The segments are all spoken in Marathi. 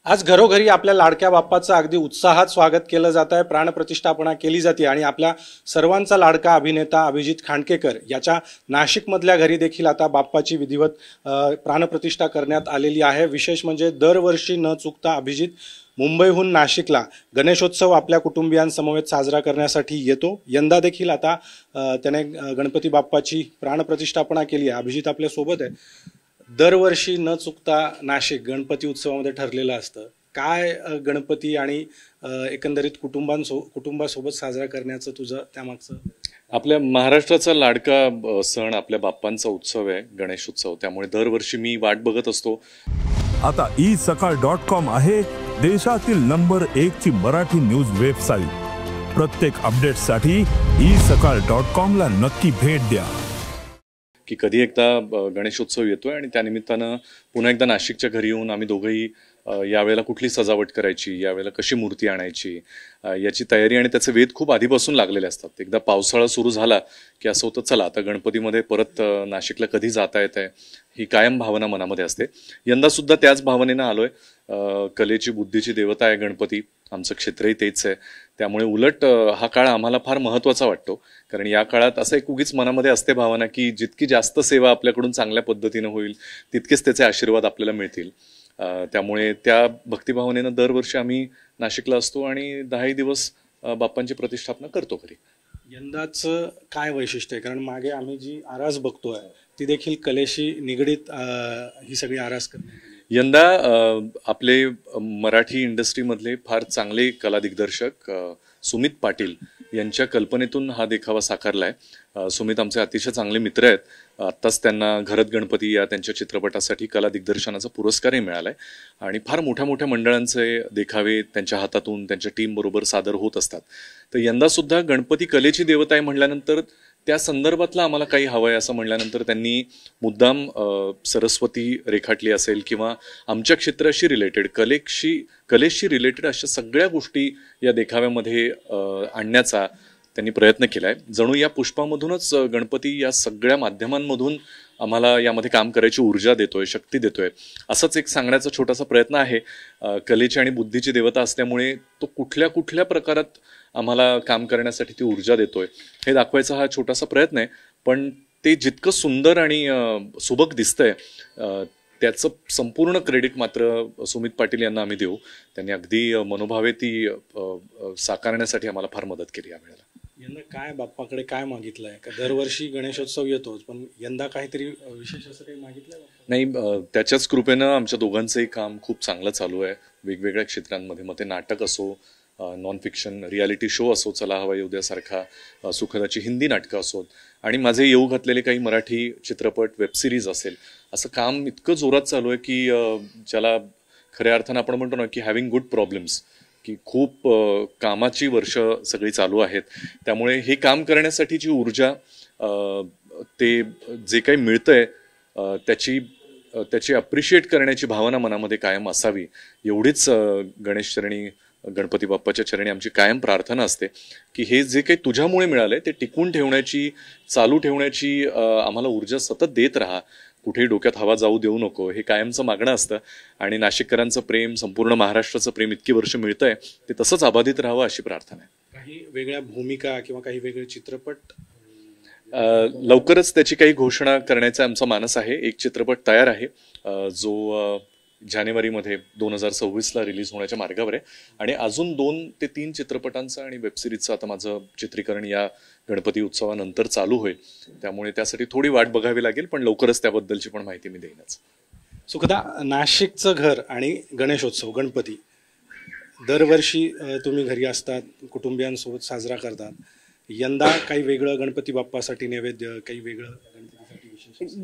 आज घरोघरी आपल्या लाडक्या बाप्पाचं अगदी उत्साहात स्वागत केलं जात आहे, प्राणप्रतिष्ठापना केली जाते आणि आपल्या सर्वांचा लाडका अभिनेता अभिजित खांडकेकर याच्या नाशिकमधल्या घरी देखील आता बाप्पाची विधिवत प्राणप्रतिष्ठा करण्यात आलेली आहे। विशेष म्हणजे दरवर्षी न चुकता अभिजित मुंबईहून नाशिकला गणेशोत्सव आपल्या कुटुंबियांसमवेत साजरा करण्यासाठी येतो। यंदा देखील आता त्याने गणपती बाप्पाची प्राणप्रतिष्ठापना केली आहे। अभिजित आपल्या सोबत आहे। दरवर्षी न चुकता नाशिक गणपती उत्सवामध्ये ठरलेलं असतं। काय गणपती आणि एकंदरीत कुटुंबासोबत साजरा करण्याचं तुझं त्यामागचं? आपल्या महाराष्ट्राचा लाडका सण आपल्या बाप्पांचा उत्सव आहे गणेशोत्सव, त्यामुळे दरवर्षी मी वाट बघत असतो। आता isakal.com आहे देशातील नंबर 1 ची मराठी न्यूज वेबसाईट। प्रत्येक अपडेटसाठी isakal.com ला नक्की भेट द्या। की कधी एकदा गणेशोत्सव येतोय आणि त्यानिमित्तानं पुन्हा एकदा नाशिकच्या घरी येऊन आम्ही दोघंही यावेळेला कुठली सजावट करायची, यावेळेला कशी मूर्ती आणायची याची तयारी आणि त्याचे वेध खूप आधीपासून लागलेले असतात। एकदा पावसाळा सुरू झाला की असं होतं, चला आता गणपतीमध्ये परत नाशिकला कधी जाता येतंय ही कायम भावना मनामध्ये असते। यंदा सुद्धा त्याच भावनेनं आलोय। कलेची बुद्धीची देवता आहे गणपती, आमचं क्षेत्रही तेच आहे, त्यामुळे उलट हा काळ आम्हाला फार महत्त्वाचा वाटतो। कारण या काळात असं एक उगीच मनामध्ये असते भावना की जितकी जास्त सेवा आपल्याकडून चांगल्या पद्धतीनं होईल तितकेच त्याचे आशीर्वाद आपल्याला मिळतील। त्यामुळे त्या भक्तिभावनेनं दरवर्षी आम्ही नाशिकला असतो आणि 10 दिवस बाप्पांची प्रतिष्ठापना करतो घरी। यंदाच काय वैशिष्ट्य आहे? कारण मागे आम्ही जी आरास बघतोय ती देखील कलेशी निगडीत ही सगळी आरास करण्यात। यंदा आपले मराठी इंडस्ट्रीमधले फार चांगले कला दिग्दर्शक सुमित पाटील यांच्या कल्पनेतून हा देखावा साकारलाय। सुमित आमचे अतिशय चांगले मित्र आहेत। आत्ताच त्यांना घरत गणपती या त्यांच्या चित्रपटासाठी कला दिग्दर्शनाचा पुरस्कारही मिळालाय आणि फार मोठ्या मोठ्या मंडळांचे देखावे त्यांच्या हातातून त्यांच्या टीम बरोबर सादर होत असतात। तर यंदा सुद्धा गणपती कलेची देवता आहे म्हटल्यानंतर त्या संदर्भातलं आम्हाला काही हवंय असं म्हणल्यानंतर त्यांनी मुद्दाम सरस्वती रेखाटली असेल किंवा आमच्या क्षेत्राशी रिलेटेड कलेशी रिलेटेड अशा सगळ्या गोष्टी या देखाव्यामध्ये आणण्याचा त्यांनी प्रयत्न केलाय। जणू या पुष्पामधूनच गणपती या सगळ्या माध्यमांमधून आम्हाला यामध्ये काम करायची ऊर्जा देतोय, शक्ती देतोय, असंच एक सांगण्याचा छोटासा प्रयत्न आहे। कलेची आणि बुद्धीची देवता असल्यामुळे तो कुठल्या कुठल्या प्रकारात आम्हाला काम करण्यासाठी ती ऊर्जा देतोय हे दाखवायचा हा छोटासा प्रयत्न आहे। पण ते जितकं सुंदर आणि सुबक दिसतंय त्याचं संपूर्ण क्रेडिट मात्र सुमित पाटील यांना आम्ही देऊ। त्यांनी अगदी मनोभावे ती साकारण्यासाठी आम्हाला फार मदत केली यावेळेला। यंदा काय बाप्पाकडे काय मागितलंय? का दरवर्षी गणेशोत्सव येतोच, पण यंदा काहीतरी विशेष असं काही मागितलंय? नाही, त्याच्याच कृपेनं आमच्या दोघांचंही काम खूप चांगलं चालू आहे वेगवेगळ्या क्षेत्रांमध्ये। मग ते नाटक असो, नॉन फिक्शन रियालिटी शो असो, चला हवा येऊ द्यासारखा, सुखदाची हिंदी नाटकं असोत आणि माझे येऊ घातलेले काही मराठी चित्रपट, वेबसिरीज असेल, असं काम इतकं जोरात चालू आहे की ज्याला खऱ्या अर्थानं आपण म्हणतो ना की हॅव्हिंग गुड प्रॉब्लेम्स, की खूप कामाची वर्ष सगळी चालू आहेत। त्यामुळे हे काम करण्यासाठी जी ऊर्जा, ते जे काही मिळतंय त्याची अप्रिशिएट करण्याची भावना मनामध्ये कायम असावी एवढीच गणेश चरणी, गणपती बाप्पाच्या चरणी आमची कायम प्रार्थना असते की हे जे काही तुझ्यामुळे मिळालंय ते टिकून ठेवण्याची, चालू ठेवण्याची आम्हाला ऊर्जा सतत देत राहा, कुठेही डोक्यात हवा जाऊ देऊ नको, हे कायमचं मागणं असतं। आणि नाशिककरांचं प्रेम, संपूर्ण महाराष्ट्राचं प्रेम इतकी वर्ष मिळतंय ते तसंच अबाधित राहावं अशी प्रार्थना आहे। काही वेगळ्या भूमिका किंवा काही वेगळे चित्रपट लवकरच त्याची काही घोषणा करण्याचा आमचा मानस आहे। एक चित्रपट तयार आहे जो जानेवारीमध्ये 2026ला रिलीज होण्याच्या मार्गावर आहे आणि अजून 2 ते 3 चित्रपटांचं आणि वेबसिरीजचं आता माझं चित्रीकरण या गणपती उत्सवानंतर चालू होईल। त्यामुळे त्यासाठी थोडी वाट बघावी लागेल, पण लवकरच त्याबद्दलची पण माहिती मी देईनच। सुखदा, नाशिकचं घर आणि गणेशोत्सव गणपती दरवर्षी तुम्ही घरी असतात, कुटुंबियांसोबत साजरा करतात। यंदा काही वेगळं गणपती बाप्पासाठी नैवेद्य, काही वेगळं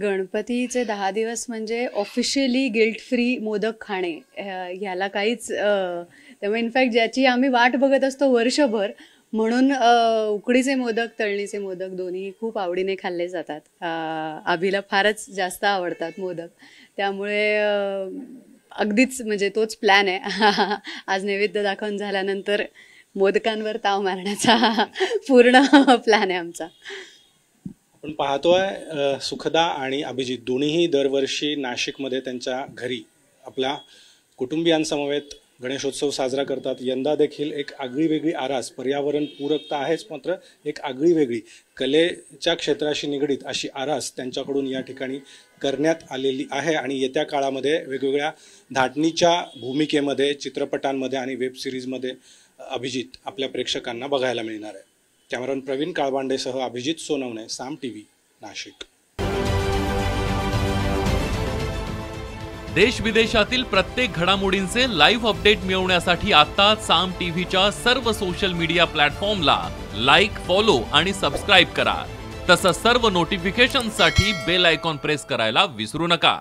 गणपतीचे 10 दिवस म्हणजे ऑफिशियली गिल्ट फ्री मोदक खाणे, ह्याला काहीच त्यामुळे इनफॅक्ट ज्याची आम्ही वाट बघत असतो वर्षभर, म्हणून उकडीचे मोदक, तळणीचे मोदक दोन्ही खूप आवडीने खाल्ले जातात। अभिला फारच जास्त आवडतात मोदक, त्यामुळे अगदीच म्हणजे तोच प्लॅन आहे। आज नैवेद्य दाखवून झाल्यानंतर मोदकांवर ताव मारण्याचा पूर्ण प्लॅन आहे आमचा। आपण पाहतोय सुखदा आणि अभिजित दोन्हीही दरवर्षी नाशिकमध्ये त्यांच्या घरी आपल्या कुटुंबियांसमवेत गणेशोत्सव साजरा करतात. यंदा देखील एक आगळीवेगळी आरास, पर्यावरण पूरकता आहेच, मात्र एक आगळीवेगळी कलेच्या क्षेत्राशी निगडीत अशी आरास त्यांच्याकडून या ठिकाणी करण्यात आलेली आहे. आणि येत्या काळामध्ये वेगवेगळ्या धाटणीच्या भूमिकेमध्ये, चित्रपटांमध्ये आणि वेब सिरीजमध्ये अभिजित आपल्या प्रेक्षकांना बघायला मिळणार आहे. कॅमेरामन प्रवीण काळबांडेसह अभिजित सोनवणे, साम टीव्ही, नाशिक. देश विदेशातील प्रत्येक घडामोडींचे लाईव्ह अपडेट मिळवण्यासाठी आता साम टीव्हीच्या सर्व सोशल मीडिया प्लॅटफॉर्मला लाईक, फॉलो आणि सबस्क्राईब करा. तसंच सर्व नोटिफिकेशनसाठी बेल आयकॉन प्रेस करायला विसरू नका.